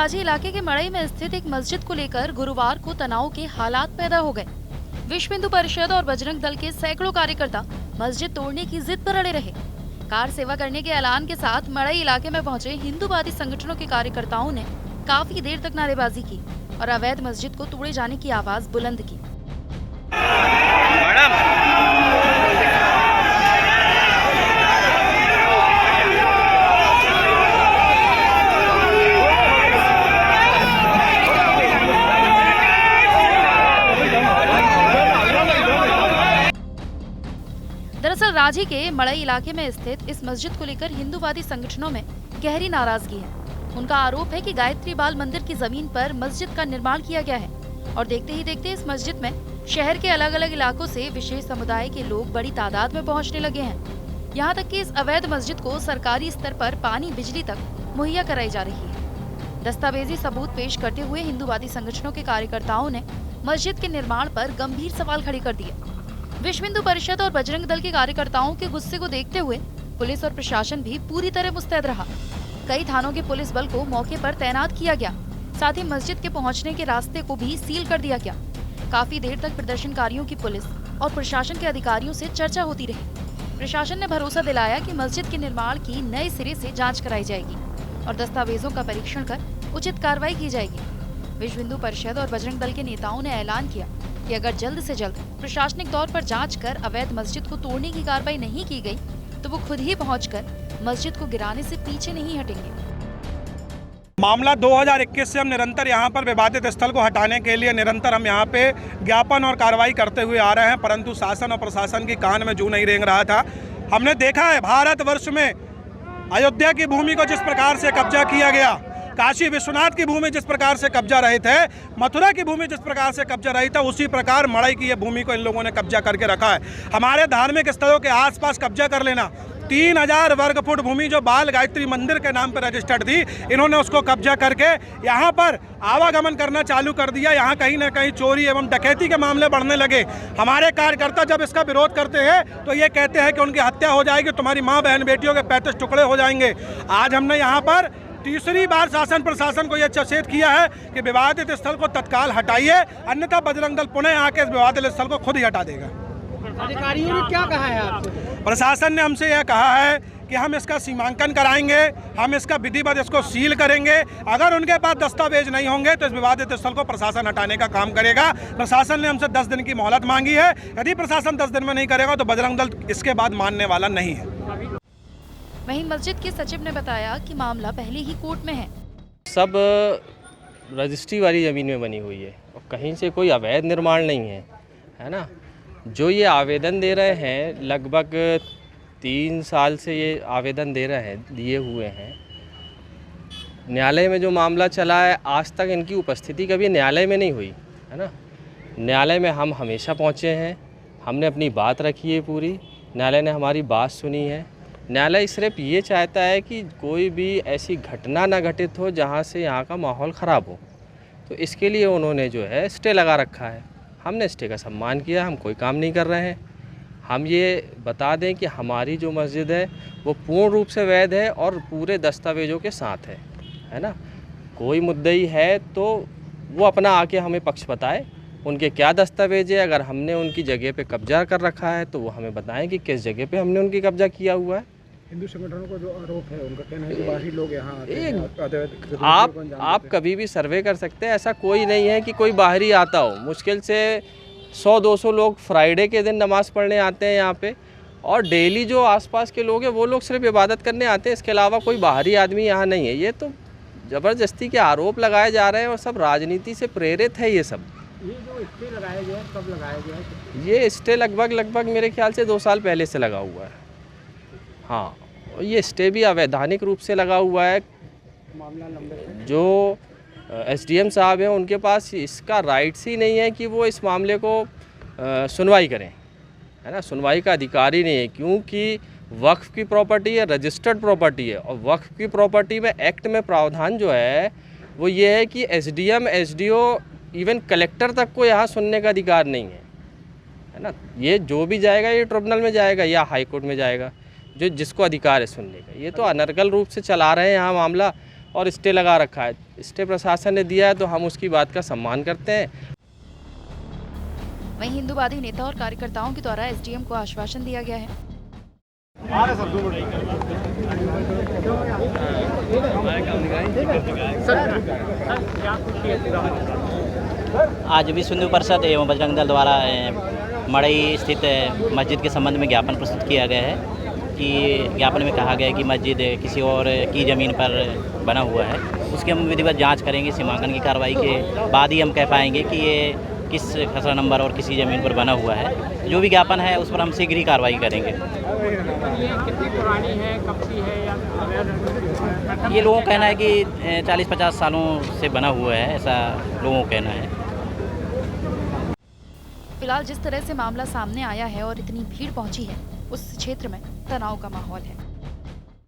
राजी इलाके के मड़ई में स्थित एक मस्जिद को लेकर गुरुवार को तनाव के हालात पैदा हो गए। विश्व हिंदू परिषद और बजरंग दल के सैकड़ों कार्यकर्ता मस्जिद तोड़ने की जिद पर अड़े रहे। कार सेवा करने के ऐलान के साथ मड़ई इलाके में पहुंचे हिंदूवादी संगठनों के कार्यकर्ताओं ने काफी देर तक नारेबाजी की और अवैध मस्जिद को तोड़े जाने की आवाज बुलंद की। दरअसल रांची के मड़ई इलाके में स्थित इस मस्जिद को लेकर हिंदूवादी संगठनों में गहरी नाराजगी है। उनका आरोप है कि गायत्री बाल मंदिर की जमीन पर मस्जिद का निर्माण किया गया है और देखते ही देखते इस मस्जिद में शहर के अलग अलग इलाकों से विशेष समुदाय के लोग बड़ी तादाद में पहुंचने लगे हैं। यहाँ तक कि इस अवैध मस्जिद को सरकारी स्तर पर पानी बिजली तक मुहैया कराई जा रही है। दस्तावेजी सबूत पेश करते हुए हिंदूवादी संगठनों के कार्यकर्ताओं ने मस्जिद के निर्माण पर गंभीर सवाल खड़े कर दिए। विश्व हिंदू परिषद और बजरंग दल के कार्यकर्ताओं के गुस्से को देखते हुए पुलिस और प्रशासन भी पूरी तरह मुस्तैद रहा। कई थानों के पुलिस बल को मौके पर तैनात किया गया, साथ ही मस्जिद के पहुंचने के रास्ते को भी सील कर दिया गया। काफी देर तक प्रदर्शनकारियों की पुलिस और प्रशासन के अधिकारियों से चर्चा होती रही। प्रशासन ने भरोसा दिलाया कि मस्जिद के निर्माण की नए सिरे से जाँच कराई जाएगी और दस्तावेजों का परीक्षण कर उचित कार्रवाई की जाएगी। विश्व हिंदू परिषद और बजरंग दल के नेताओं ने ऐलान किया कि अगर जल्द से जल्द प्रशासनिक तौर पर जांच कर अवैध मस्जिद को तोड़ने की कार्रवाई नहीं की गई तो वो खुद ही पहुंचकर मस्जिद को गिराने से पीछे नहीं हटेंगे। मामला 2021 से हम निरंतर यहाँ पर विवादित स्थल को हटाने के लिए निरंतर हम यहाँ पे ज्ञापन और कार्रवाई करते हुए आ रहे हैं, परंतु शासन और प्रशासन की कान में जू नहीं रेंग रहा था। हमने देखा है भारतवर्ष में अयोध्या की भूमि को जिस प्रकार से कब्जा किया गया, काशी विश्वनाथ की भूमि जिस प्रकार से कब्जा रहित है, मथुरा की भूमि जिस प्रकार से कब्जा रहित है, उसी प्रकार मड़ई की ये भूमि को इन लोगों ने कब्जा करके रखा है। हमारे धार्मिक स्थलों के आसपास कब्जा कर लेना, 3000 वर्ग फुट भूमि जो बाल गायत्री मंदिर के नाम पर रजिस्टर्ड थी, इन्होंने उसको कब्जा करके यहाँ पर आवागमन करना चालू कर दिया। यहाँ कहीं ना कहीं चोरी एवं डकैती के मामले बढ़ने लगे। हमारे कार्यकर्ता जब इसका विरोध करते हैं तो ये कहते हैं कि उनकी हत्या हो जाएगी, तुम्हारी माँ बहन बेटियों के 35 टुकड़े हो जाएंगे। आज हमने यहाँ पर तीसरी बार शासन प्रशासन को यह सचेत किया है कि विवादित स्थल को तत्काल हटाइए, अन्यथा बजरंग दल पुनः आके इस विवादित स्थल को खुद ही हटा देगा। अधिकारियों ने क्या कहा है आपसे? प्रशासन ने हमसे यह कहा है कि हम इसका सीमांकन कराएंगे, हम इसका विधिवत इसको सील करेंगे। अगर उनके पास दस्तावेज नहीं होंगे तो इस विवादित स्थल को प्रशासन हटाने का काम करेगा। प्रशासन ने हमसे 10 दिन की मोहलत मांगी है। यदि प्रशासन 10 दिन में नहीं करेगा तो बजरंग दल इसके बाद मानने वाला नहीं है। वहीं मस्जिद के सचिव ने बताया कि मामला पहले ही कोर्ट में है। सब रजिस्ट्री वाली ज़मीन में बनी हुई है और कहीं से कोई अवैध निर्माण नहीं है ना। जो ये आवेदन दे रहे हैं, लगभग 3 साल से ये आवेदन दिए हुए हैं। न्यायालय में जो मामला चला है, आज तक इनकी उपस्थिति कभी न्यायालय में नहीं हुई है ना। न्यायालय में हम हमेशा पहुँचे हैं, हमने अपनी बात रखी है पूरी, न्यायालय ने हमारी बात सुनी है। न्यायालय सिर्फ ये चाहता है कि कोई भी ऐसी घटना ना घटित हो जहाँ से यहाँ का माहौल ख़राब हो, तो इसके लिए उन्होंने जो है स्टे लगा रखा है। हमने स्टे का सम्मान किया, हम कोई काम नहीं कर रहे हैं। हम ये बता दें कि हमारी जो मस्जिद है वो पूर्ण रूप से वैध है और पूरे दस्तावेज़ों के साथ है ना। कोई मुद्दई है तो वो अपना आके हमें पक्ष बताए, उनके क्या दस्तावेज है। अगर हमने उनकी जगह पे कब्जा कर रखा है तो वो हमें बताएं कि किस जगह पे हमने उनकी कब्जा किया हुआ है। हिंदू संगठनों का जो आरोप है, उनका कहना है कि बाहरी लोग यहाँ आते हैं। आप कभी भी सर्वे कर सकते हैं, ऐसा कोई नहीं है कि कोई बाहरी आता हो। मुश्किल से 100-200 लोग फ्राइडे के दिन नमाज पढ़ने आते हैं यहाँ पे, और डेली जो आसपास के लोग हैं वो लोग सिर्फ इबादत करने आते हैं। इसके अलावा कोई बाहरी आदमी यहाँ नहीं है। ये तो ज़बरदस्ती के आरोप लगाए जा रहे हैं और सब राजनीति से प्रेरित है ये सब। ये जो स्टे लगाया गया है, कब लगाया गया है? ये स्टे लगभग मेरे ख्याल से 2 साल पहले से लगा हुआ है। हाँ, ये स्टे भी अवैधानिक रूप से लगा हुआ है। मामला लंबे से जो एसडीएम साहब हैं उनके पास इसका राइट्स ही नहीं है कि वो इस मामले को सुनवाई करें, है ना। सुनवाई का अधिकार ही नहीं है, क्योंकि वक्फ की प्रॉपर्टी है, रजिस्टर्ड प्रॉपर्टी है। और वक्फ की प्रॉपर्टी में एक्ट में प्रावधान जो है वो ये है कि एसडीएम, एसडीओ, इवन कलेक्टर तक को यहाँ सुनने का अधिकार नहीं है ना। ये जो भी जाएगा ये ट्रिब्यूनल में जाएगा या हाई कोर्ट में जाएगा, जो जिसको अधिकार है सुनने का। ये तो अनर्गल रूप से चला रहे हैं यहाँ मामला। और स्टे लगा रखा है। स्टे प्रशासन ने दिया है तो हम उसकी बात का सम्मान करते हैं। वहीं हिंदूवादी नेता और कार्यकर्ताओं के द्वारा एसडीएम को आश्वासन दिया गया है। आज विश्व हिंदू परिषद एवं बजरंग दल द्वारा मड़ई स्थित मस्जिद के संबंध में ज्ञापन प्रस्तुत किया गया है कि ज्ञापन में कहा गया है कि मस्जिद किसी और की ज़मीन पर बना हुआ है। उसकी हम विधिवत जांच करेंगे। सीमांकन की कार्रवाई के बाद ही हम कह पाएंगे कि ये किस खसरा नंबर और किसी ज़मीन पर बना हुआ है। जो भी ज्ञापन है उस पर हम शीघ्र ही कार्रवाई करेंगे। कितनी पुरानी है, कब की है या ये लोगों का कहना है कि 40-50 सालों से बना हुआ है, ऐसा लोगों का कहना है। फिलहाल जिस तरह से मामला सामने आया है और इतनी भीड़ पहुंची है, उस क्षेत्र में तनाव का माहौल है।